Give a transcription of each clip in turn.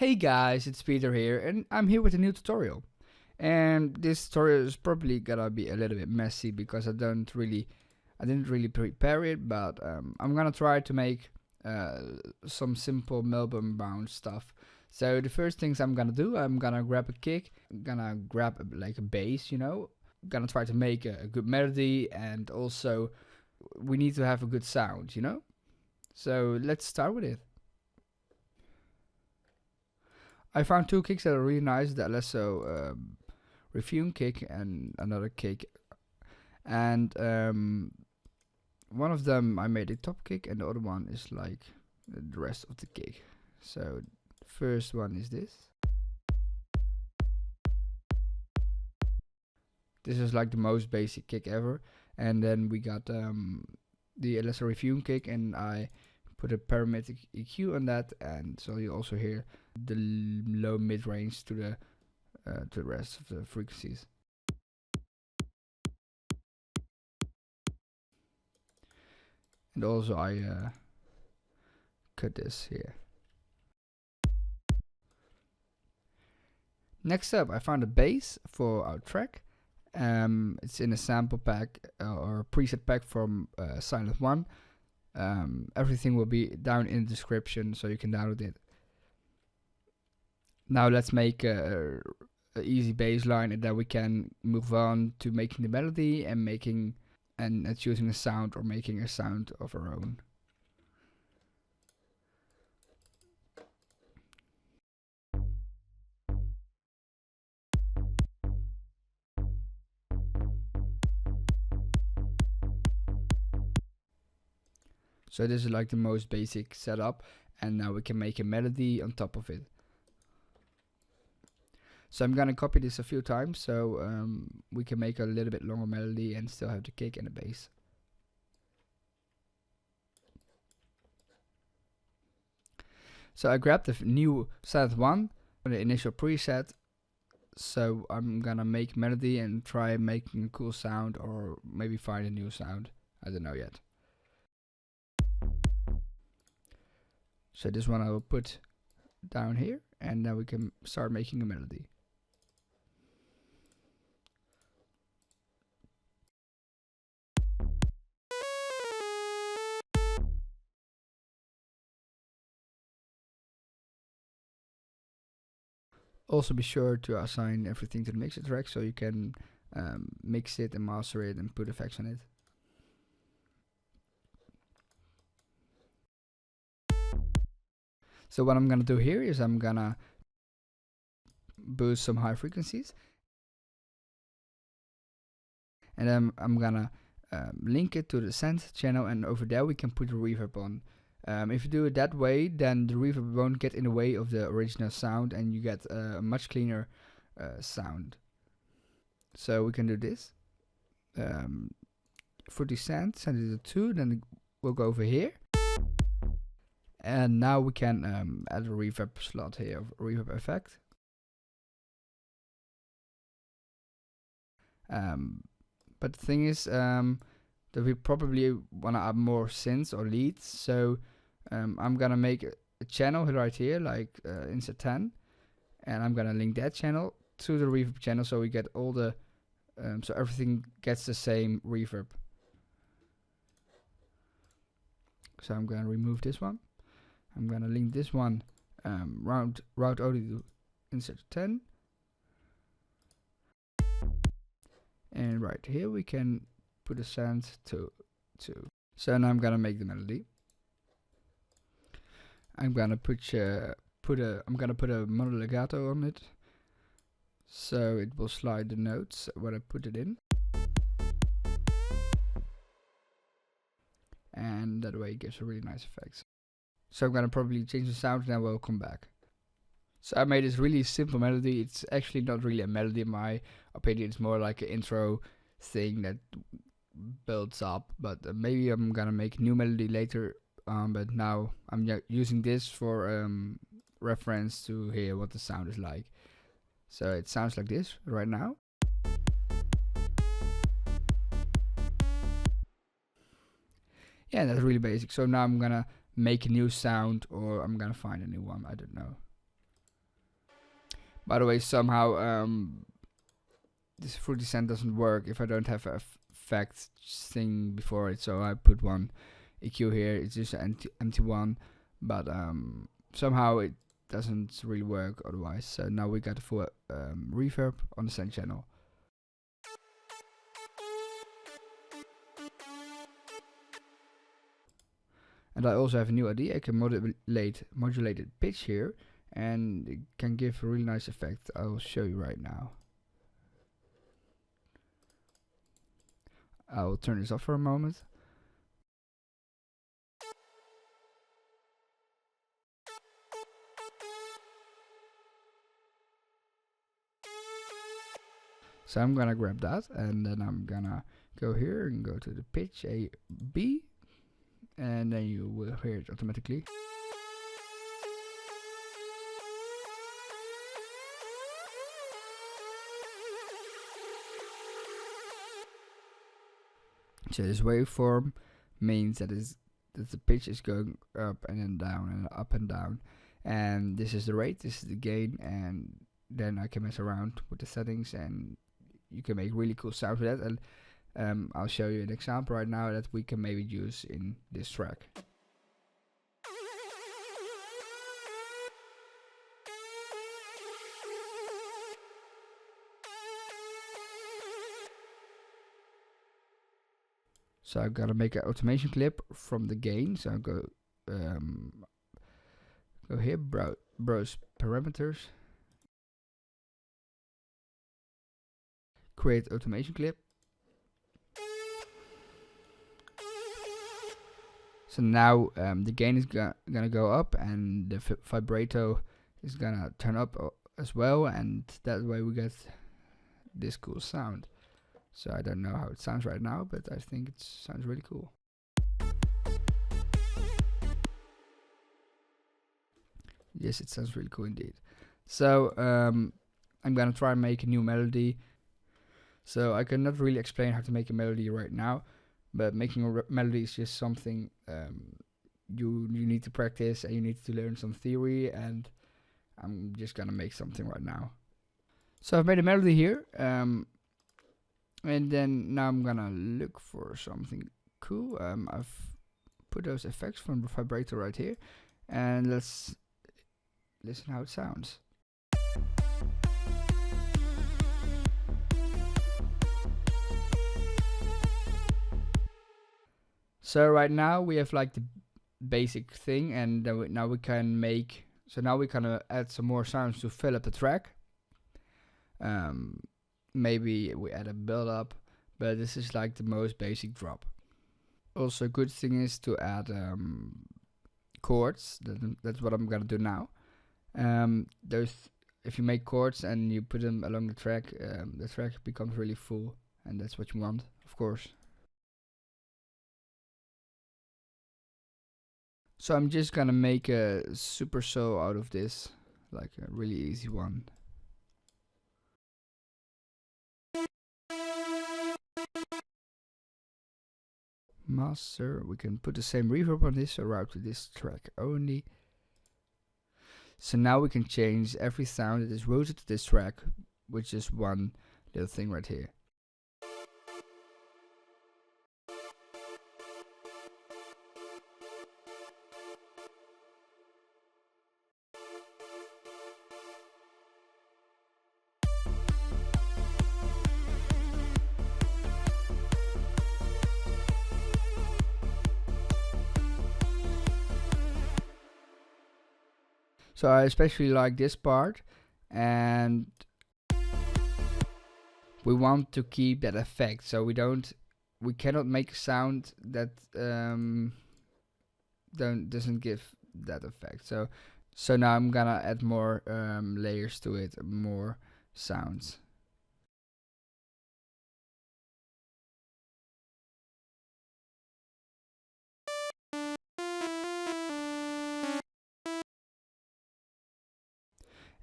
Hey guys, it's Peter here, and I'm here with a new tutorial. And this tutorial is probably gonna be a little bit messy because I didn't really prepare it, but I'm gonna try to make some simple Melbourne Bounce stuff. So the first things I'm gonna do, I'm gonna grab a kick, gonna grab like a bass, gonna try to make a good melody, and also we need to have a good sound, So let's start with it. I found two kicks that are really nice, the Alesso refinement kick and another kick. And one of them I made a top kick and the other one is like the rest of the kick. So the first one is this. This is like the most basic kick ever. And then we got the Alesso refinement kick, and I put a parametric EQ on that, and so you also hear the low mid range to the rest of the frequencies. And also I cut this here. Next up, I found a bass for our track. It's in a sample pack or preset pack from Silent One. Everything will be down in the description, so you can download it. Now let's make a easy bass line, and then we can move on to making the melody and choosing a sound or making a sound of our own. So this is like the most basic setup, and now we can make a melody on top of it. So I'm gonna copy this a few times so we can make a little bit longer melody and still have the kick and the bass. So I grabbed the new Silent One, the initial preset. So I'm gonna make melody and try making a cool sound, or maybe find a new sound. I don't know yet. So this one I will put down here, and then we can start making a melody. Also be sure to assign everything to the mixer track so you can mix it and master it and put effects on it. So what I'm gonna do here is I'm gonna boost some high frequencies, and then I'm gonna link it to the send channel, and over there we can put the reverb on. If you do it that way, then the reverb won't get in the way of the original sound, and you get a much cleaner sound. So we can do this. For the send it to 2, then we'll go over here. And now we can add a reverb slot here, reverb effect. But the thing is that we probably want to add more synths or leads. So I'm gonna make a channel right here, like insert 10, and I'm gonna link that channel to the reverb channel, so we get all the so everything gets the same reverb. So I'm gonna remove this one. I'm gonna link this one route audio to insert 10. And right here we can put a send to 2. So now I'm gonna make the melody. I'm gonna put a mono legato on it, so it will slide the notes when I put it in, and that way it gives a really nice effect. So I'm gonna probably change the sound, and then we'll come back. So I made this really simple melody. It's actually not really a melody in my opinion. It's more like an intro thing that builds up. But maybe I'm gonna make a new melody later. But now I'm using this for reference to hear what the sound is like. So it sounds like this right now. Yeah, that's really basic. So now I'm gonna make a new sound, or I'm gonna find a new one. I don't know. By the way, somehow this fruity scent doesn't work if I don't have a effect thing before it, so I put one EQ here. It's just an empty one, but somehow it doesn't really work otherwise. So now we got a full reverb on the send channel. And I also have a new idea. I can modulated pitch here, and it can give a really nice effect. I'll show you right now. I'll turn this off for a moment. So I'm gonna grab that, and then I'm gonna go here and go to the pitch A, B, and then you will hear it automatically. So this waveform means that the pitch is going up and then down and up and down, and this is the rate, this is the gain, and then I can mess around with the settings, and you can make really cool sounds with that. And I'll show you an example right now that we can maybe use in this track. So I'm gonna make an automation clip from the gain. So I'll go here, browse parameters, create automation clip. So now the gain is gonna go up, and the vibrato is gonna turn up as well, and that way we get this cool sound. So I don't know how it sounds right now, but I think it sounds really cool. Yes, it sounds really cool indeed. So I'm gonna try and make a new melody. So I cannot really explain how to make a melody right now, but making a melody is just something you need to practice, and you need to learn some theory, and I'm just gonna make something right now. So I've made a melody here, and then now I'm gonna look for something cool. I've put those effects from the vibrato right here, and let's listen how it sounds. So right now we have like the basic thing, and then now we can make, so now we can add some more sounds to fill up the track. Maybe we add a build up, but this is like the most basic drop. Also, good thing is to add chords. That's what I'm gonna do now. If you make chords and you put them along the track becomes really full, and that's what you want, of course. So I'm just gonna make a super saw out of this, like a really easy one. Master, we can put the same reverb on this, so route to this track only. So now we can change every sound that is routed to this track, which is one little thing right here. So I especially like this part, and we want to keep that effect. So we cannot make a sound that doesn't give that effect. So now I'm gonna add more layers to it, more sounds.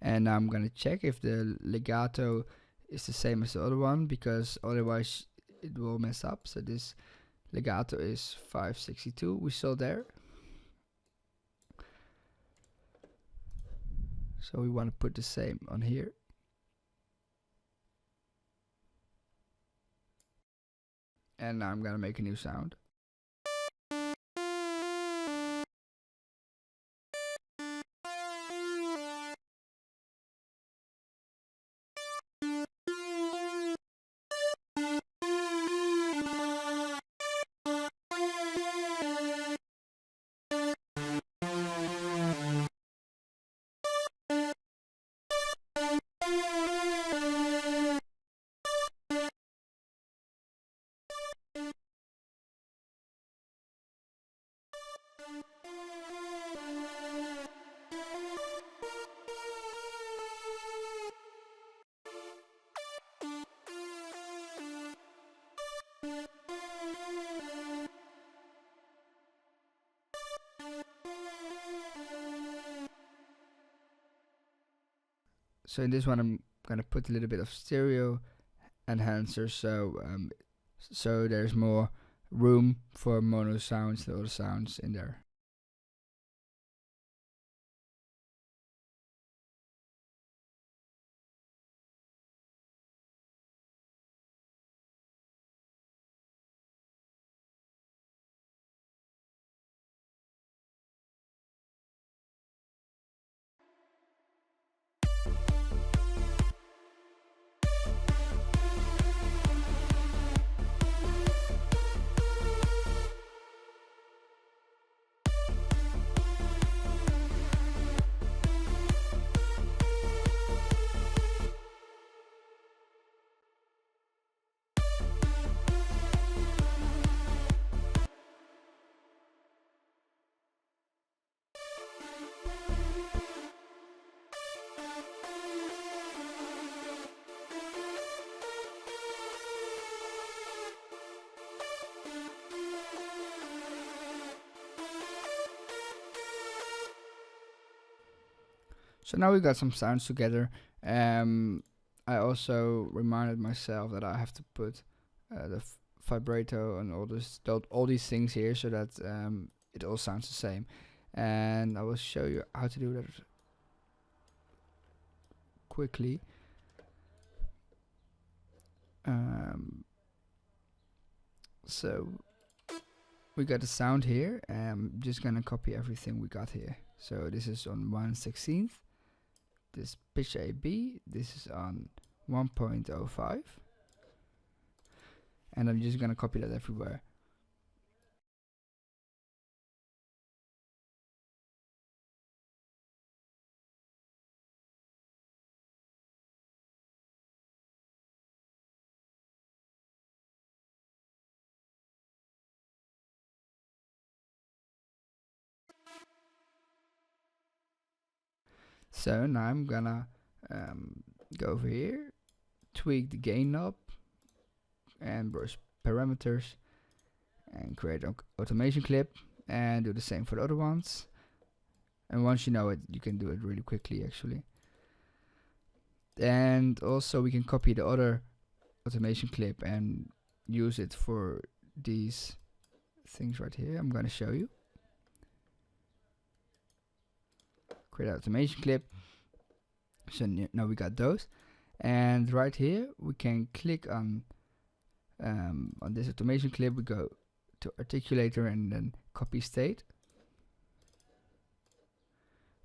And now I'm gonna check if the legato is the same as the other one, because otherwise it will mess up. So this legato is 562, we saw there. So we want to put the same on here. And now I'm gonna make a new sound. So in this one I'm gonna put a little bit of stereo enhancer, so there's more room for mono sounds and other sounds in there. So now we got some sounds together. I also reminded myself that I have to put the vibrato and all these things here, so that it all sounds the same. And I will show you how to do that quickly. So we got the sound here. I'm just gonna copy everything we got here. So this is on 1/16. This pitch AB, this is on 1.05, and I'm just gonna copy that everywhere. So now I'm gonna go over here, tweak the gain knob, and brush parameters, and create an automation clip, and do the same for the other ones. And once you know it, you can do it really quickly actually. And also we can copy the other automation clip and use it for these things right here. I'm gonna show you. Create an automation clip. So now we got those, and right here we can click on this automation clip. We go to articulator and then copy state,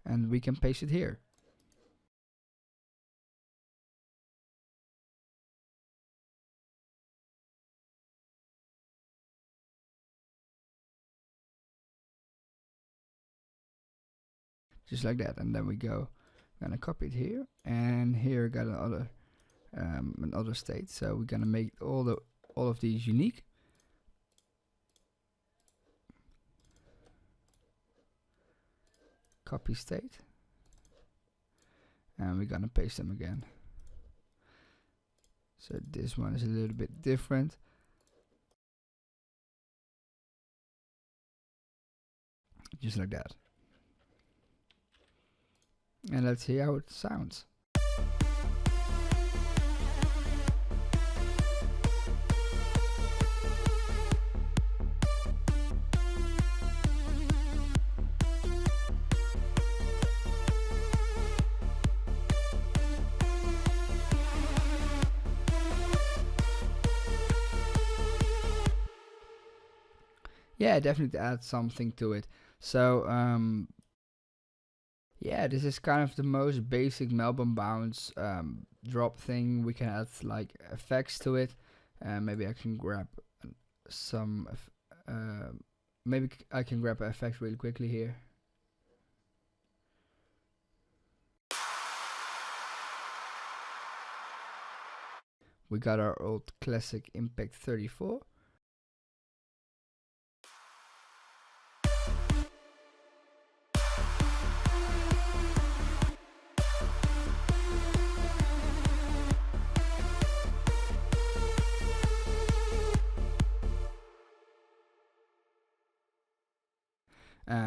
and we can paste it here. Just like that, and then we go, gonna copy it here, and here got another state. So we're gonna make all of these unique. Copy state, and we're gonna paste them again. So this one is a little bit different. Just like that. And let's hear how it sounds. yeah, definitely add something to it. So yeah, this is kind of the most basic Melbourne Bounce drop thing. We can add like effects to it. Maybe I can grab some. Maybe I can grab an effect really quickly here. We got our old classic Impact 34.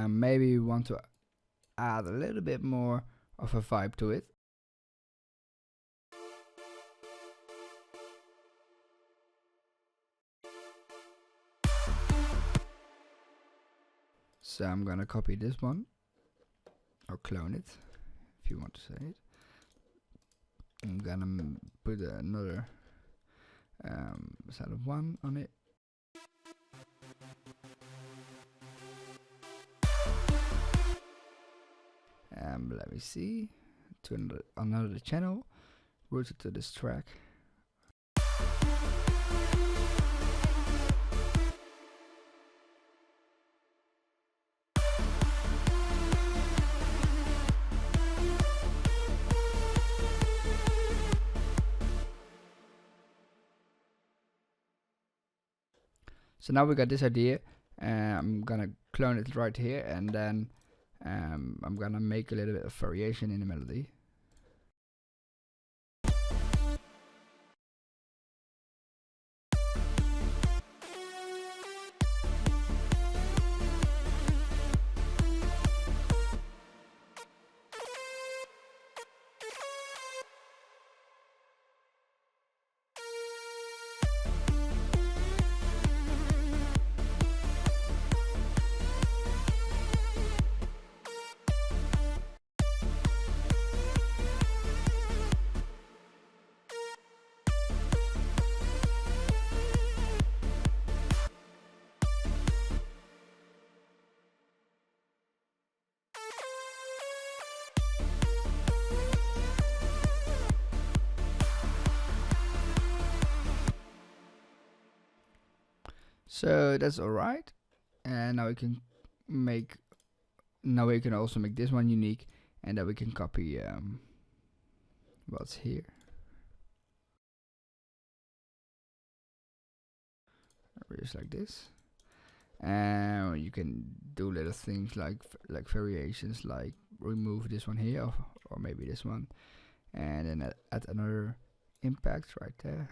Maybe we want to add a little bit more of a vibe to it. So I'm gonna copy this one, or clone it, if you want to say it. I'm gonna put another set of 1 on it. Let me see, to another channel, route it to this track. So now we got this idea. I'm gonna clone it right here, and then I'm gonna make a little bit of variation in the melody. So that's alright. And now we can make. Now we can also make this one unique, and then we can copy what's here. Just like this. And you can do little things like variations, like remove this one here, or maybe this one, and then add another impact right there.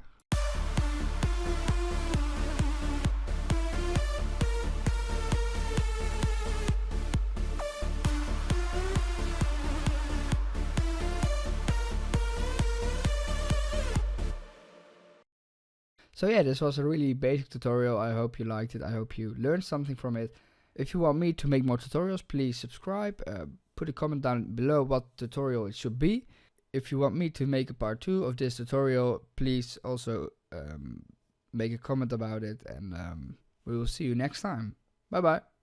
So yeah, this was a really basic tutorial. I hope you liked it. I hope you learned something from it. If you want me to make more tutorials, please subscribe. Put a comment down below what tutorial it should be. If you want me to make a part 2 of this tutorial, please also make a comment about it, and we will see you next time. Bye bye.